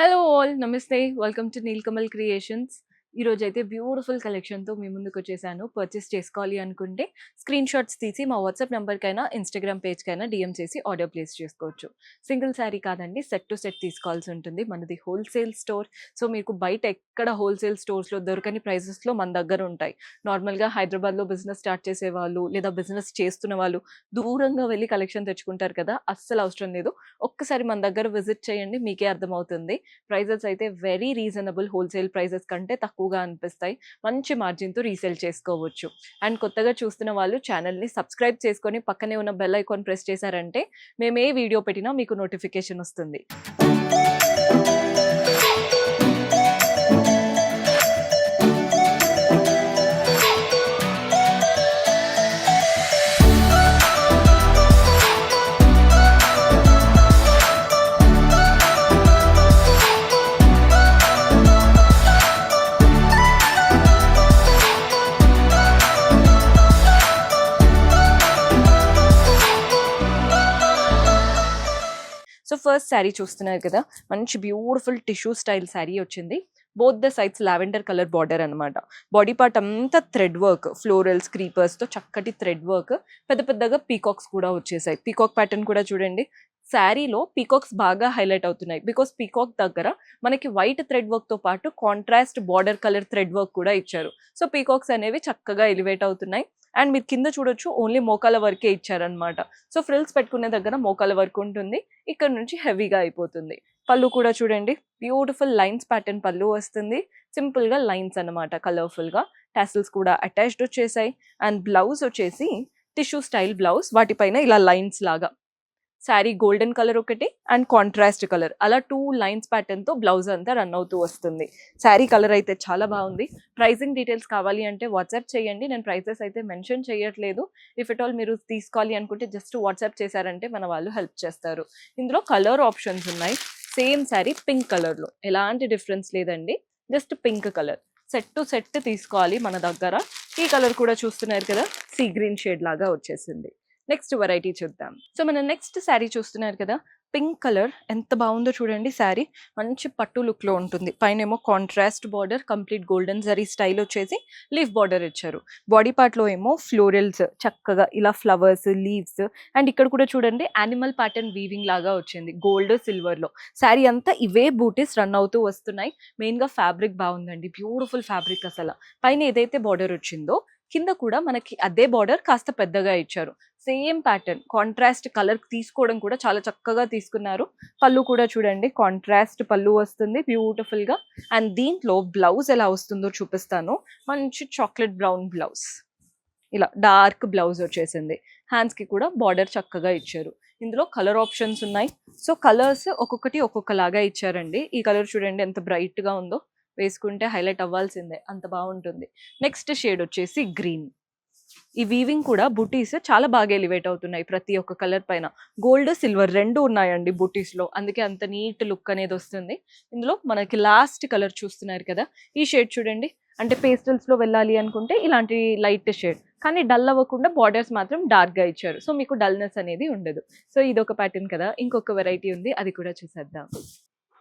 Hello all నమస్తే welcome to Nilkamal creations. ఈరోజు అయితే బ్యూటిఫుల్ కలెక్షన్తో మీ ముందుకు వచ్చేసాను. పర్చేస్ చేసుకోవాలి అనుకుంటే స్క్రీన్ షాట్స్ తీసి మా వాట్సాప్ నెంబర్కైనా ఇన్స్టాగ్రామ్ పేజ్కైనా డిఎం చేసి ఆర్డర్ ప్లేస్ చేసుకోవచ్చు. సింగిల్ శారీ కాదండి, సెట్ టు సెట్ తీసుకోవాల్సి ఉంటుంది. మనది హోల్సేల్ స్టోర్. సో మీకు బయట ఎక్కడ హోల్సేల్ స్టోర్స్లో దొరకని ప్రైజెస్లో మన దగ్గర ఉంటాయి. నార్మల్గా హైదరాబాద్లో బిజినెస్ స్టార్ట్ చేసే వాళ్ళు లేదా బిజినెస్ చేస్తున్న వాళ్ళు దూరంగా వెళ్ళి కలెక్షన్ తెచ్చుకుంటారు కదా, అస్సలు అవసరం లేదు. ఒక్కసారి మన దగ్గర విజిట్ చేయండి, మీకే అర్థమవుతుంది. ప్రైజెస్ అయితే వెరీ రీజనబుల్. హోల్సేల్ ప్రైజెస్ కంటే తక్కువగా అనిపిస్తాయి. మంచి మార్జిన్‌తో రీసేల్ చేసుకోవచ్చు. అండ్ కొత్తగా చూస్తున్న వాళ్ళు ఛానల్‌ని సబ్స్క్రైబ్ చేసుకొని పక్కనే ఉన్న బెల్ ఐకాన్ ప్రెస్ చేశారంటే మేము ఏ వీడియో పెట్టినా మీకు నోటిఫికేషన్ వస్తుంది. సో ఫస్ట్ శారీ చూస్తున్నారు కదా, మంచి బ్యూటిఫుల్ టిష్యూ స్టైల్ శారీ వచ్చింది. Both the sides lavender colour border అనమాట. బాడీ పార్ట్ అంతా థ్రెడ్ వర్క్, ఫ్లోరల్స్, క్రీపర్స్తో చక్కటి థ్రెడ్ వర్క్. పెద్ద పెద్దగా పీకాక్స్ కూడా వచ్చేసాయి. పీకాక్ ప్యాటర్న్ కూడా చూడండి. శారీలో పీకాక్స్ బాగా హైలైట్ అవుతున్నాయి. బికాస్ పీకాక్ దగ్గర మనకి వైట్ థ్రెడ్ వర్క్తో పాటు contrast border colour thread work కూడా ఇచ్చారు. సో పీకాక్స్ అనేవి చక్కగా ఎలివేట్ అవుతున్నాయి. అండ్ మీరు కింద చూడొచ్చు, ఓన్లీ మోకాల వరకే ఇచ్చారనమాట. సో ఫ్రిల్స్ పెట్టుకునే దగ్గర మోకాల వరకు ఉంటుంది, ఇక్కడ నుంచి హెవీగా అయిపోతుంది. పళ్ళు కూడా చూడండి, బ్యూటిఫుల్ లైన్స్ ప్యాటర్న్ పళ్ళు వస్తుంది. సింపుల్గా లైన్స్ అనమాట, కలర్ఫుల్గా. టాసిల్స్ కూడా అటాచ్డ్ వచ్చేసాయి. అండ్ బ్లౌజ్ వచ్చేసి టిష్యూ స్టైల్ బ్లౌజ్, వాటిపైన ఇలా లైన్స్ లాగా. శారీ గోల్డెన్ కలర్ ఒకటి అండ్ కాంట్రాస్ట్ కలర్, అలా 2 లైన్స్ ప్యాటర్న్తో బ్లౌజ్ అంతా రన్ అవుతూ వస్తుంది. శారీ కలర్ అయితే చాలా బాగుంది. ప్రైజింగ్ డీటెయిల్స్ కావాలి అంటే వాట్సాప్ చేయండి. నేను ప్రైజెస్ అయితే మెన్షన్ చేయట్లేదు. ఇఫ్ ఎట్ ఆల్ మీరు తీసుకోవాలి అనుకుంటే జస్ట్ వాట్సాప్ చేశారంటే మన వాళ్ళు హెల్ప్ చేస్తారు. ఇందులో కలర్ ఆప్షన్స్ ఉన్నాయి. సేమ్ శారీ పింక్ కలర్లో, ఎలాంటి డిఫరెన్స్ లేదండి, just pink colour. Set to set తీసుకోవాలి మన దగ్గర. ఈ కలర్ కూడా చూస్తున్నారు కదా, సీ గ్రీన్ షేడ్ లాగా వచ్చేసింది. నెక్స్ట్ వెరైటీ చూద్దాం. సో మన నెక్స్ట్ శారీ చూస్తున్నారు కదా, పింక్ కలర్ ఎంత బాగుందో చూడండి. శారీ మంచి పట్టు లుక్లో ఉంటుంది. పైన ఏమో contrast border, complete golden zari style వచ్చేసి లీఫ్ బార్డర్ ఇచ్చారు. బాడీ పార్ట్లో ఏమో ఫ్లోరల్స్, చక్కగా ఇలా ఫ్లవర్స్, లీవ్స్. అండ్ ఇక్కడ కూడా చూడండి, యానిమల్ ప్యాటర్న్ వీవింగ్ లాగా వచ్చింది గోల్డ్ సిల్వర్లో. శారీ అంతా ఇవే బూటీస్ రన్ అవుతూ వస్తున్నాయి. మెయిన్గా ఫ్యాబ్రిక్ బాగుందండి, బ్యూటిఫుల్ ఫ్యాబ్రిక్ అసలు. పైన ఏదైతే బార్డర్ వచ్చిందో కింద కూడా మనకి అదే బార్డర్ కాస్త పెద్దగా ఇచ్చారు. సేమ్ ప్యాటర్న్, కాంట్రాస్ట్ కలర్ తీసుకోవడం కూడా చాలా చక్కగా తీసుకున్నారు. పళ్ళు కూడా చూడండి, కాంట్రాస్ట్ పళ్ళు వస్తుంది బ్యూటిఫుల్గా. అండ్ దీంట్లో బ్లౌజ్ ఎలా వస్తుందో చూపిస్తాను. మంచి చాక్లెట్ బ్రౌన్ బ్లౌజ్, ఇలా డార్క్ బ్లౌజ్ వచ్చేసింది. హ్యాండ్స్కి కూడా బార్డర్ చక్కగా ఇచ్చారు. ఇందులో కలర్ ఆప్షన్స్ ఉన్నాయి. సో కలర్స్ ఒక్కొక్కటి ఒక్కొక్కలాగా ఇచ్చారండి. ఈ కలర్ చూడండి ఎంత బ్రైట్గా ఉందో, వేసుకుంటే హైలైట్ అవ్వాల్సిందే, అంత బాగుంటుంది. నెక్స్ట్ షేడ్ వచ్చేసి గ్రీన్. ఈ వీవింగ్ కూడా బుటీస్ చాలా బాగా ఎలివేట్ అవుతున్నాయి. ప్రతి ఒక్క కలర్ పైన గోల్డ్ సిల్వర్ రెండు ఉన్నాయండి బుటీస్లో, అందుకే అంత నీట్ లుక్ అనేది వస్తుంది. ఇందులో మనకి లాస్ట్ కలర్ చూస్తున్నారు కదా, ఈ షేడ్ చూడండి. అంటే పేస్టల్స్లో వెళ్ళాలి అనుకుంటే ఇలాంటి లైట్ షేడ్, కానీ డల్ అవ్వకుండా బార్డర్స్ మాత్రం డార్క్గా ఇచ్చారు. సో మీకు డల్నెస్ అనేది ఉండదు. సో ఇదొక ప్యాటర్న్ కదా, ఇంకొక వెరైటీ ఉంది, అది కూడా చూసేద్దాం.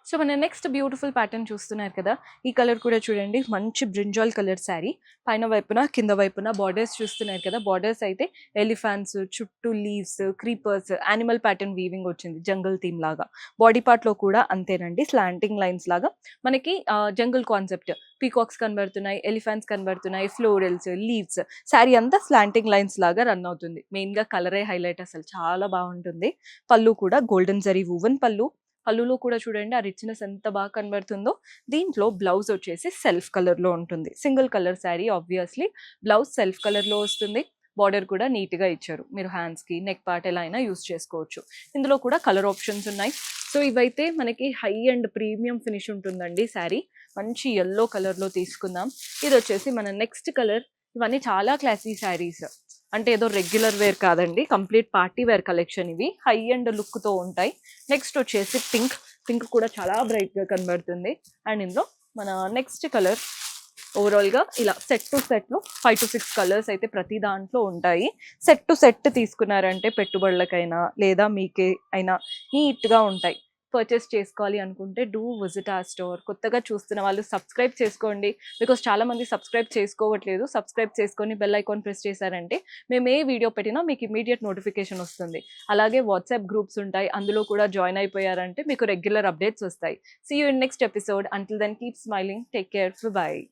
సో మన నెక్స్ట్ బ్యూటిఫుల్ ప్యాటర్న్ చూస్తున్నారు కదా, ఈ కలర్ కూడా చూడండి, మంచి బ్రింజాల్ కలర్ శారీ. పైన వైపున కింద వైపున బార్డర్స్ చూస్తున్నారు కదా, బార్డర్స్ అయితే ఎలిఫాంట్స్, చుట్టూ leaves, creepers, animal pattern weaving వచ్చింది జంగల్ థీమ్ లాగా. బాడీ పార్ట్లో కూడా అంతేనండి, స్లాంటింగ్ లైన్స్ లాగా మనకి జంగల్ కాన్సెప్ట్. పీకాక్స్ కనబడుతున్నాయి, ఎలిఫాంట్స్ కనబడుతున్నాయి, ఫ్లోరల్స్, లీవ్స్. శారీ అంతా స్లాంటింగ్ లైన్స్ లాగా రన్ అవుతుంది. మెయిన్గా కలరే హైలైట్, అసలు చాలా బాగుంటుంది. పళ్ళు కూడా గోల్డెన్ జరీ వూవెన్ పళ్ళు. పళ్ళులో కూడా చూడండి ఆ రిచ్నెస్ ఎంత బాగా కనబడుతుందో. దీంట్లో బ్లౌజ్ వచ్చేసి సెల్ఫ్ కలర్లో ఉంటుంది. Single colour sari, obviously blouse self కలర్లో వస్తుంది. బార్డర్ కూడా నీట్గా ఇచ్చారు. మీరు హ్యాండ్స్కి, నెక్ పార్ట్ ఎలా అయినా యూస్ చేసుకోవచ్చు. ఇందులో కూడా కలర్ ఆప్షన్స్ ఉన్నాయి. సో ఇవైతే మనకి హై అండ్ ప్రీమియం ఫినిష్ ఉంటుందండి శారీ. మంచి ఎల్లో కలర్లో తీసుకుందాం. ఇది వచ్చేసి మన నెక్స్ట్ కలర్. ఇవన్నీ చాలా క్లాసీ శారీస్, అంటే ఏదో రెగ్యులర్ వేర్ కాదండి, కంప్లీట్ పార్టీ వేర్ కలెక్షన్. ఇవి హై అండ్ లుక్తో ఉంటాయి. నెక్స్ట్ వచ్చేసి పింక్. పింక్ కూడా చాలా బ్రైట్గా కనబడుతుంది. అండ్ ఇందులో మన నెక్స్ట్ కలర్. ఓవరాల్గా ఇలా సెట్ టు సెట్లో 5 to 6 కలర్స్ అయితే ప్రతి దాంట్లో ఉంటాయి. సెట్ టు సెట్ తీసుకున్నారంటే పెట్టుబడులకైనా లేదా మీకే అయినా నీట్గా ఉంటాయి. పర్చేస్ చేసుకోవాలి అనుకుంటే డూ విజిట్ ఆ స్టోర్. కొత్తగా చూస్తున్న వాళ్ళు సబ్స్క్రైబ్ చేసుకోండి. బికాస్ చాలామంది సబ్స్క్రైబ్ చేసుకోవట్లేదు. సబ్స్క్రైబ్ చేసుకొని బెల్ ఐకాన్ ప్రెస్ చేశారంటే మేము ఏ వీడియో పెట్టినా మీకు ఇమీడియట్ నోటిఫికేషన్ వస్తుంది. అలాగే వాట్సాప్ గ్రూప్స్ ఉంటాయి. అందులో కూడా జాయిన్ అయిపోయారంటే మీకు రెగ్యులర్ అప్డేట్స్ వస్తాయి. See you in next episode. Until then keep smiling. Take care. By.